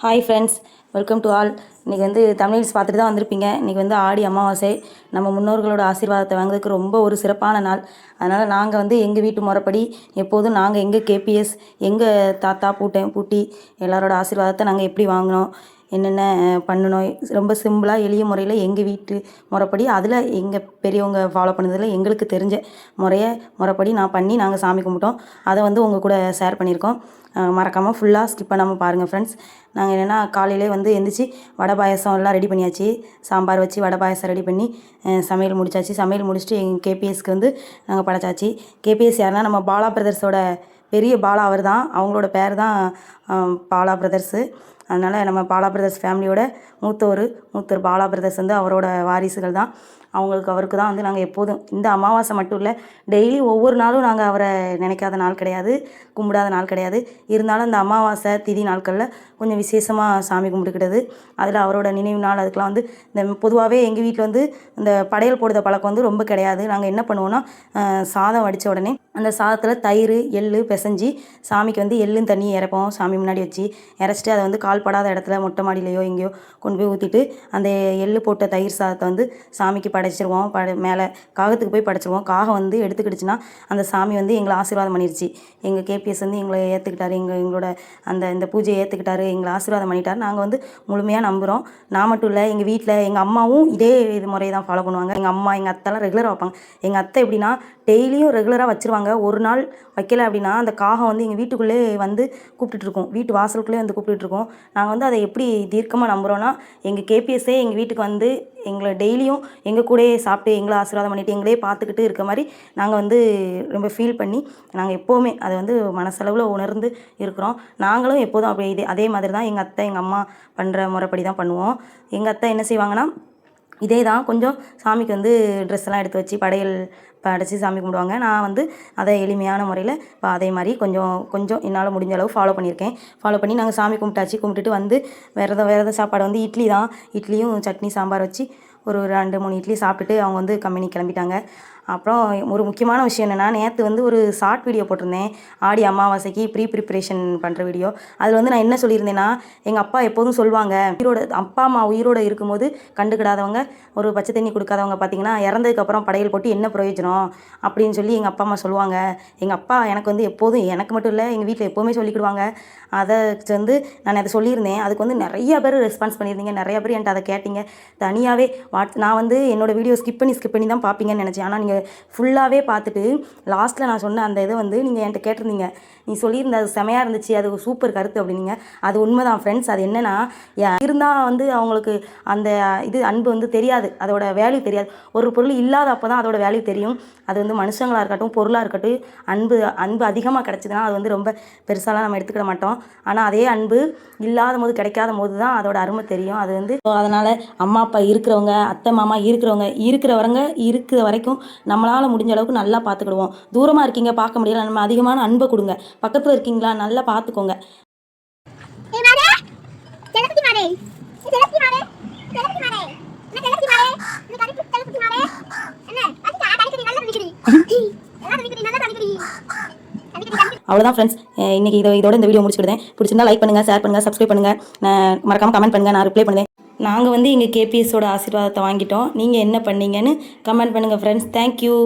Hi friends, welcome to all. இன்றைக்கி வந்து Tamils பார்த்துட்டு தான் வந்திருப்பீங்க. இன்றைக்கி வந்து ஆடி அமாவாசை. நம்ம முன்னோர்களோட ஆசீர்வாதத்தை வாங்குறதுக்கு ரொம்ப ஒரு சிறப்பான நாள். அதனால் நாங்கள் வந்து எங்கள் வீட்டு முறைப்படி எப்போதும் நாங்கள் எங்கள் கேபிஎஸ், எங்கள் தாத்தா பூட்டி எல்லாரோட ஆசீர்வாதத்தை நாங்கள் எப்படி வாங்கினோம், என்னென்ன பண்ணணும், ரொம்ப சிம்பிளாக எளிய முறையில் எங்கள் வீட்டு முறைப்படி அதில் எங்கள் பெரியவங்க ஃபாலோ பண்ணதில் எங்களுக்கு தெரிஞ்ச முறைப்படி நான் பண்ணி நாங்கள் சாமி கும்பிட்டோம். அதை வந்து உங்கள் கூட ஷேர் பண்ணியிருக்கோம். மறக்காமல் ஃபுல்லாக ஸ்கிப் பண்ணாமல் பாருங்கள் ஃப்ரெண்ட்ஸ். நாங்கள் என்னென்னா காலையிலே வந்து எந்திரிச்சு வடை பாயசம் எல்லாம் ரெடி பண்ணியாச்சு. சாம்பார் வச்சு வடை பாயசம் ரெடி பண்ணி சமையல் முடிச்சாச்சு. சமையல் முடிச்சுட்டு எங்கள் கேபிஎஸ்க்கு வந்து நாங்கள் படைச்சாச்சு. கேபிஎஸ் யாருன்னா நம்ம பாலா பிரதர்ஸோட பெரிய பாலா அவர் தான். அவங்களோட பேர் தான் பாலா பிரதர்ஸு. அதனால் நம்ம பாலா பிரதர்ஸ் ஃபேமிலியோட மூத்தவர் பாலா பிரதர்ஸ் வந்து அவரோட வாரிசுகள் தான். அவருக்கு தான் வந்து நாங்கள் எப்போதும் இந்த அமாவாசை மட்டும் இல்லை, டெய்லி ஒவ்வொரு நாளும் நாங்கள் அவரை நினைக்காத நாள் கிடையாது, கும்பிடாத நாள் கிடையாது. இருந்தாலும் இந்த அமாவாசை திதி நாட்களில் கொஞ்சம் விசேஷமாக சாமி கும்பிட்டுக்கிட்டது. அதில் அவரோட நினைவு நாள். அதுக்கெலாம் வந்து இந்த பொதுவாகவே எங்கள் வீட்டில் வந்து இந்த படையல் போடுற பழக்கம் வந்து ரொம்ப கிடையாது. நாங்கள் என்ன பண்ணுவோன்னா, சாதம் வடித்த உடனே அந்த சாதத்தில் தயிர் எள் பிசைஞ்சி சாமிக்கு வந்து எள்ளும் தண்ணி இறப்போம். சாமி முன்னாடி வச்சு இறச்சிட்டு அதை வந்து கால்படாத இடத்துல மொட்டை மாடியிலையோ எங்கேயோ கொண்டு போய் ஊற்றிட்டு அந்த எள் போட்ட தயிர் சாதத்தை வந்து சாமிக்கு படைச்சிருவோம். மேலே காகத்துக்கு போய் படைச்சிருவோம். காகம் வந்து எடுத்துக்கிடுச்சுன்னா அந்த சாமி வந்து எங்களை ஆசீர்வாதம் பண்ணிடுச்சு. எங்கள் கேபிஎஸ் வந்து எங்களை ஏற்றுக்கிட்டாரு, எங்களோட இந்த பூஜையை ஏற்றுக்கிட்டாரு, எங்களை ஆசீர்வாதம் பண்ணிட்டார். நாங்கள் வந்து முழுமையாக நம்புகிறோம். நான் மட்டும் இல்லை, எங்கள் வீட்டில் எங்கள் அம்மாவும் இதே இது முறையை தான் ஃபாலோ பண்ணுவாங்க. எங்கள் அம்மா எங்கள் அத்தைலாம் ரெகுலராக வைப்பாங்க. எங்கள் அத்தை எப்படின்னா டெய்லியும் ரெகுலராக வச்சுருவாங்க. ஒரு நாள் வைக்கல அப்படின்னா அந்த காகம் வந்து எங்கள் வீட்டுக்குள்ளே வந்து கூப்பிட்டுட்ருக்கோம், வீட்டு வாசலுக்குள்ளே வந்து கூப்பிட்டுட்ருக்கோம். நாங்கள் வந்து அதை எப்படி தீர்க்கமாக நம்புகிறோன்னா, எங்கள் கேபிஎஸ்ஸே எங்கள் வீட்டுக்கு வந்து எங்களை டெய்லியும் எங்கள் கூடயே சாப்பிட்டு எங்களை ஆசீர்வாதம் பண்ணிவிட்டு எங்களே பார்த்துக்கிட்டு இருக்க மாதிரி நாங்கள் வந்து ரொம்ப ஃபீல் பண்ணி நாங்கள் எப்போவுமே அதை வந்து மனசளவில் உணர்ந்து இருக்கிறோம். நாங்களும் எப்போதும் அப்படி அதே மாதிரி தான் எங்கள் அத்தை எங்கள் அம்மா பண்ணுற முறைப்படி தான் பண்ணுவோம். எங்கள் அத்தை என்ன செய்வாங்கன்னா, இதே தான் கொஞ்சம் சாமிக்கு வந்து ட்ரெஸ் எல்லாம் எடுத்து வச்சு படையல் படைச்சி சாமி கும்பிடுவாங்க. நான் வந்து அதை எளிமையான முறையில் இப்போ அதே மாதிரி கொஞ்சம் என்னால் முடிஞ்ச அளவு ஃபாலோ பண்ணி நாங்கள் சாமி கும்பிட்டுட்டு வந்து விரத சாப்பாடு வந்து இட்லி தான். இட்லியும் சட்னி சாம்பார் வச்சு ஒரு 2-3 இட்லி சாப்பிட்டுட்டு அவங்க வந்து கம்பெனி கிளம்பிட்டாங்க. அப்புறம் ஒரு முக்கியமான விஷயம் என்னென்னா, நேற்று வந்து ஒரு ஷார்ட் வீடியோ போட்டிருந்தேன், ஆடி அமாவாசைக்கு ப்ரிப்ரேஷன் பண்ணுற வீடியோ. அதில் வந்து நான் என்ன சொல்லியிருந்தேன்னா, எங்கள் அப்பா எப்போதும் சொல்லுவாங்க, அப்பா அம்மா உயிரோடு இருக்கும்போது கண்டுக்கிடாதவங்க, ஒரு பச்சை தண்ணி கொடுக்காதவங்க பார்த்திங்கன்னா இறந்ததுக்கப்புறம் படையல் போட்டு என்ன பிரயோஜனம் அப்படின்னு சொல்லி எங்கள் அப்பா அம்மா சொல்லுவாங்க. எங்கள் அப்பா எனக்கு வந்து எப்போதும், எனக்கு மட்டும் இல்லை எங்கள் வீட்டில் எப்போவுமே சொல்லிக்கிடுவாங்க. அதை வந்து நான் அதை சொல்லியிருந்தேன். அதுக்கு வந்து நிறைய பேர் ரெஸ்பான்ஸ் பண்ணியிருந்தீங்க, நிறைய பேர் என்கிட்ட அதை கேட்டிங்க. தனியாகவே நான் வந்து என்னோடய வீடியோ ஸ்கிப் பண்ணி தான் பார்ப்பீங்கன்னு நினச்சேன். ஆனால் நீங்கள் ஃபுல்லாகவே பார்த்துட்டு லாஸ்ட்டில் நான் சொன்ன அந்த இதை வந்து நீங்கள் என்கிட்ட கேட்டிருந்தீங்க. நீ சொல்லியிருந்த அது செமையாக இருந்துச்சு, அது ஒரு சூப்பர் கருத்து அப்படின்னீங்க. அது உண்மைதான் ஃப்ரெண்ட்ஸ். அது என்னென்னா, இருந்தால் வந்து அவங்களுக்கு அந்த அன்பு வந்து தெரியாது, அதோட வேல்யூ தெரியாது. ஒரு பொருள் இல்லாத அப்போ தான் அதோட வேல்யூ தெரியும். அது வந்து மனுஷங்களாக இருக்கட்டும் பொருளாக இருக்கட்டும், அன்பு அதிகமாக கிடச்சிதுன்னா அது வந்து ரொம்ப பெருசாலாம் நம்ம எடுத்துக்கிட மாட்டோம். ஆனால் அதே அன்பு இல்லாத போது கிடைக்காத போது தான் அதோட அருமை தெரியும். அது வந்து அதனால் அம்மா அப்பா இருக்கிறவங்க, அத்தை மாமா இருக்கிற வரைக்கும் நம்மளால் முடிஞ்ச அளவுக்கு நல்லா பார்த்துக்கிடுவோம். தூரமாக இருக்கீங்க பார்க்க முடியல, நம்ம அதிகமான அன்பை கொடுங்க. பக்கத்தில் இருக்கீங்களா நல்லா பார்த்துக்கோங்க. அவ்வளோதான் ஃப்ரெண்ட்ஸ், இன்றைக்கி இதோட இந்த வீடியோ முடிச்சுக்கிட்டேன். பிடிச்சிருந்தா லைக் பண்ணுங்கள், ஷேர் பண்ணுங்கள், சப்ஸ்கிரைப் பண்ணுங்கள், மறக்காமல் கமெண்ட் பண்ணுங்கள், நான் ரிப்ளை பண்ணுவேன். நாங்கள் வந்து எங்கள் கேபிஎஸோட ஆசீர்வாதத்தை வாங்கிட்டோம். நீங்கள் என்ன பண்ணீங்கன்னு கமெண்ட் பண்ணுங்கள் ஃப்ரெண்ட்ஸ். தேங்க்யூ.